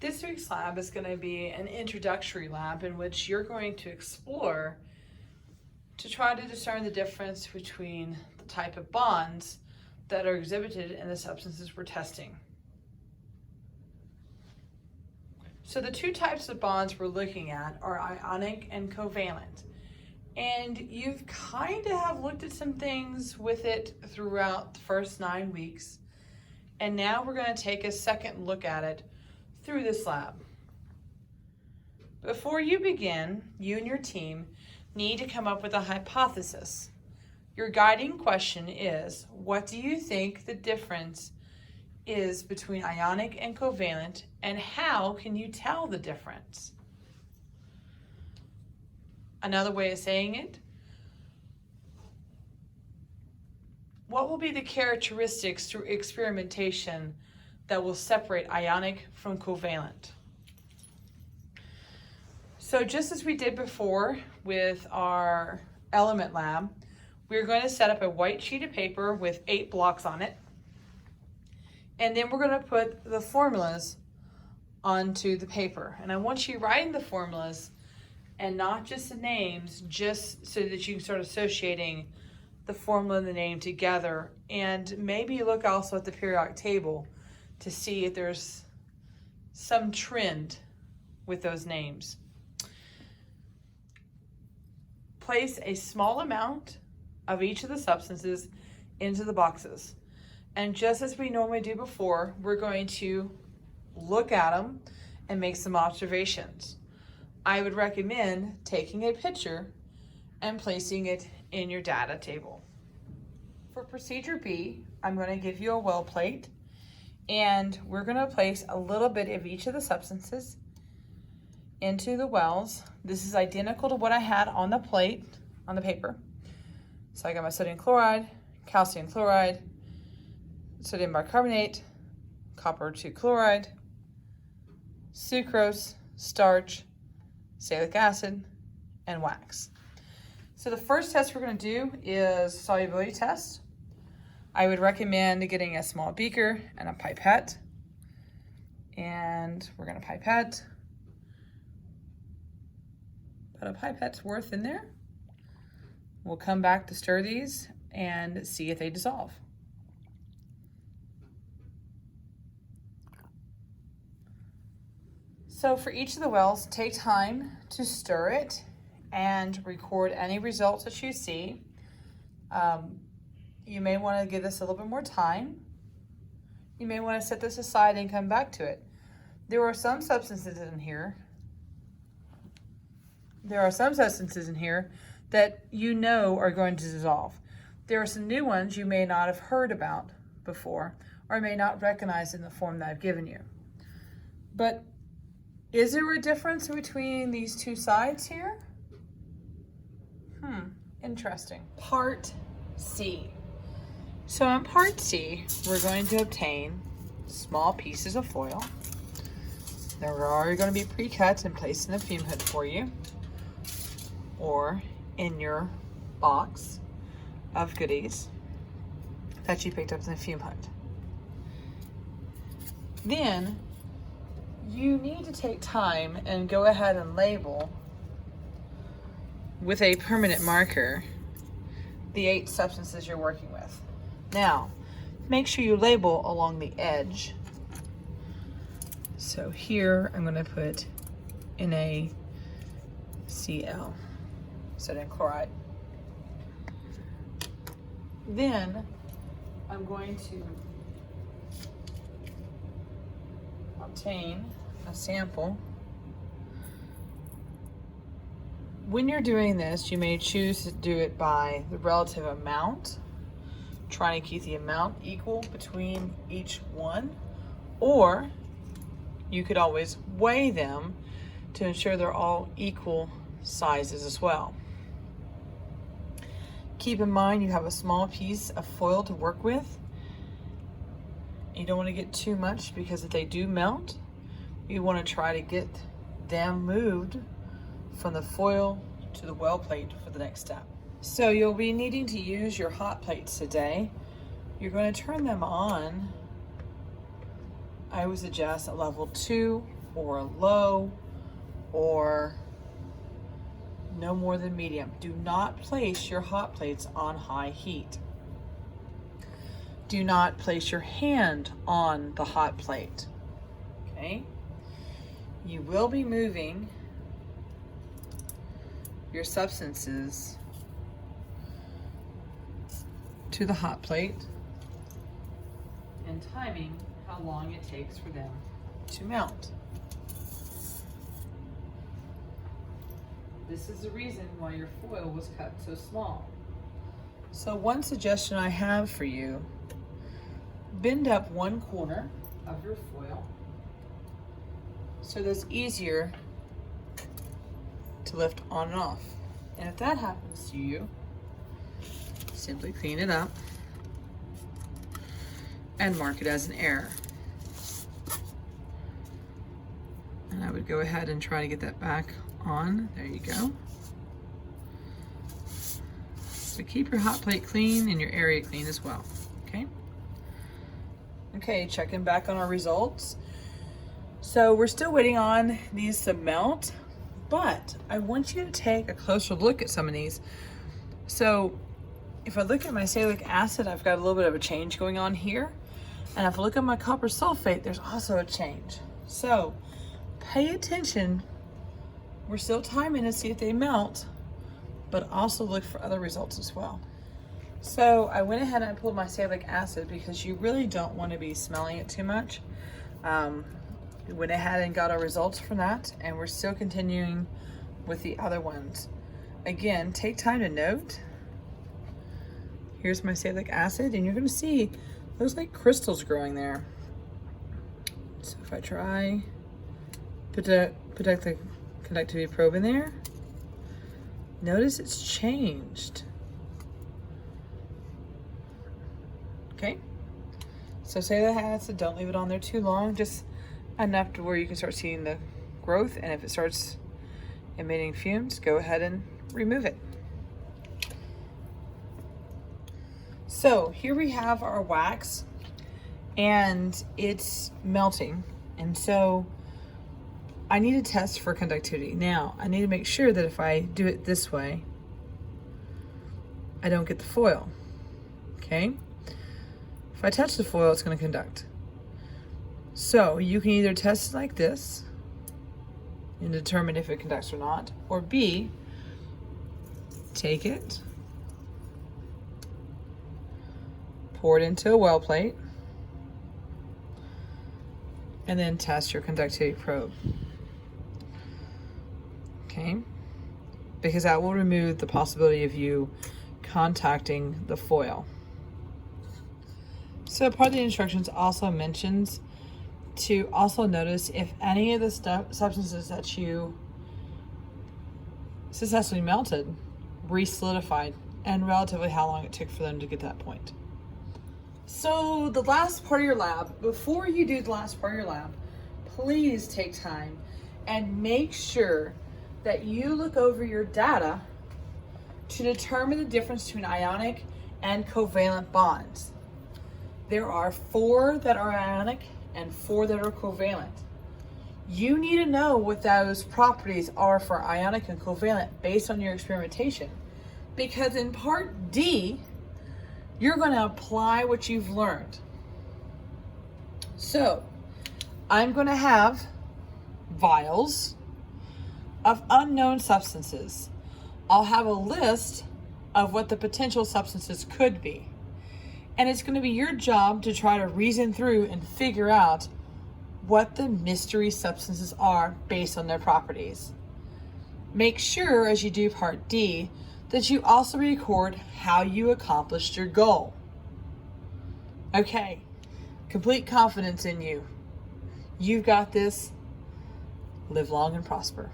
This week's lab is going to be an introductory lab in which you're going to explore to try to discern the difference between the type of bonds that are exhibited in the substances we're testing. So the two types of bonds we're looking at are ionic and covalent. And you've kind of have looked at some things with it throughout the first 9 weeks. And now we're going to take a second look at it through this lab. Before you begin, you and your team need to come up with a hypothesis. Your guiding question is, what do you think the difference is between ionic and covalent, and how can you tell the difference? Another way of saying it, what will be the characteristics through experimentation that will separate ionic from covalent? So just as we did before with our element lab, we're going to set up a white sheet of paper with 8 blocks on it. And then we're going to put the formulas onto the paper. And I want you writing the formulas and not just the names, just so that you can start associating the formula and the name together. And maybe look also at the periodic table to see if there's some trend with those names. Place a small amount of each of the substances into the boxes. And just as we normally do before, we're going to look at them and make some observations. I would recommend taking a picture and placing it in your data table. For procedure B, I'm going to give you a well plate, and we're going to place a little bit of each of the substances into the wells. This is identical to what I had on the plate, on the paper. So I got my sodium chloride, calcium chloride, sodium bicarbonate, copper 2 chloride, sucrose, starch, salicylic acid, and wax. So the first test we're going to do is solubility test. I would recommend getting a small beaker and a pipette. And we're going to pipette. Put a pipette's worth in there. We'll come back to stir these and see if they dissolve. So for each of the wells, take time to stir it and record any results that you see. You may want to give this a little bit more time. You may want to set this aside and come back to it. There are some substances in here. That you know are going to dissolve. There are some new ones you may not have heard about before or may not recognize in the form that I've given you. But is there a difference between these two sides here? Interesting. Part C. So in part C, we're going to obtain small pieces of foil. They're already going to be pre-cut and placed in the fume hood for you, or in your box of goodies that you picked up in the fume hood. Then you need to take time and go ahead and label with a permanent marker the 8 substances you're working with. Now, make sure you label along the edge. So here I'm going to put NaCl, sodium chloride. Then I'm going to obtain a sample. When you're doing this, you may choose to do it by the relative amount, trying to keep the amount equal between each one, or you could always weigh them to ensure they're all equal sizes as well. Keep in mind you have a small piece of foil to work with. You don't want to get too much, because if they do melt, you want to try to get them moved from the foil to the well plate for the next step. So you'll be needing to use your hot plates today. You're going to turn them on. I would suggest at level 2 or low or no more than medium. Do not place your hot plates on high heat. Do not place your hand on the hot plate, okay? You will be moving your substances to the hot plate and timing how long it takes for them to melt. This is the reason why your foil was cut so small. So one suggestion I have for you, bend up one corner of your foil so that it's easier to lift on and off. And if that happens to you, simply clean it up and mark it as an error. And I would go ahead and try to get that back on. There you go. So keep your hot plate clean and your area clean as well, okay? Okay, checking back on our results. So we're still waiting on these to melt, but I want you to take a closer look at some of these. So if I look at my salicylic acid, I've got a little bit of a change going on here. And if I look at my copper sulfate, there's also a change. So pay attention. We're still timing to see if they melt, but also look for other results as well. So I went ahead and I pulled my salicylic acid because you really don't want to be smelling it too much. We went ahead and got our results from that, and we're still continuing with the other ones. Again, take time to note. Here's my salicylic acid, and you're going to see those like crystals growing there. So if I try, put the conductivity probe in there, notice it's changed. Okay, so salicylic acid, don't leave it on there too long, just enough to where you can start seeing the growth, and if it starts emitting fumes, go ahead and remove it. So here we have our wax, and it's melting, and so I need to test for conductivity. Now, I need to make sure that if I do it this way, I don't get the foil, okay? If I touch the foil, it's going to conduct. So you can either test it like this and determine if it conducts or not, or B, take it, pour it into a well plate, and then test your conductivity probe. Okay? Because that will remove the possibility of you contacting the foil. So part of the instructions also mentions to also notice if any of the substances that you successfully melted re-solidified, and relatively how long it took for them to get to that point. So the last part of your lab, before you do the last part of your lab, please take time and make sure that you look over your data to determine the difference between ionic and covalent bonds. There are 4 that are ionic and 4 that are covalent. You need to know what those properties are for ionic and covalent based on your experimentation, because in part D, you're going to apply what you've learned. So I'm going to have vials of unknown substances. I'll have a list of what the potential substances could be. And it's going to be your job to try to reason through and figure out what the mystery substances are based on their properties. Make sure as you do part D that you also record how you accomplished your goal. Okay, complete confidence in you. You've got this. Live long and prosper.